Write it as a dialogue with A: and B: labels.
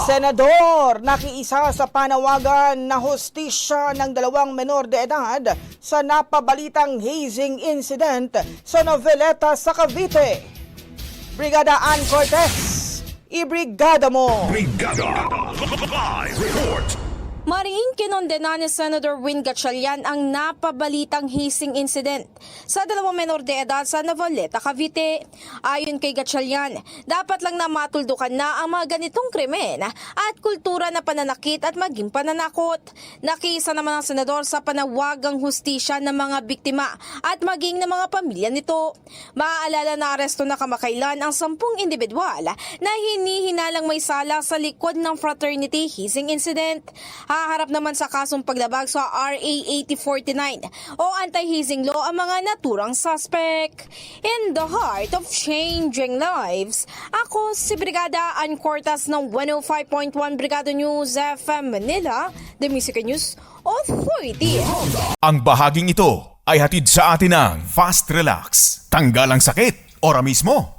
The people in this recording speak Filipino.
A: Senador, nakiisa sa panawagan na hustisya ng dalawang menor de edad sa napabalitang hazing incident sa Noveleta sa Cavite. Brigada Ann Cortez, ibrigada mo!
B: Brigada Live Report.
C: Mariing kinondena ni Senator Win Gatchalian ang napabalitang hazing incident sa dalawang menor de edad sa Noveleta, Cavite. Ayon kay Gatchalian, dapat lang na matuldukan na ang mga ganitong krimen at kultura na pananakit at maging pananakot. Nakiisa naman ang senador sa panawagang hustisya ng mga biktima at maging ng mga pamilya nito. Maaalala na aresto na kamakailan ang 10 individual na hinihinalang may sala sa likod ng fraternity hazing incident. Haharap naman sa kasong paglabag sa RA 8049 o anti-hazing law ang mga naturang suspect. In the heart of changing lives, ako si Brigada Ann Cortez ng 105.1 Brigada News FM Manila, The Music News Authority.
B: Ang bahaging ito ay hatid sa atin ng Fast Relax. Tanggal ang sakit, ora mismo.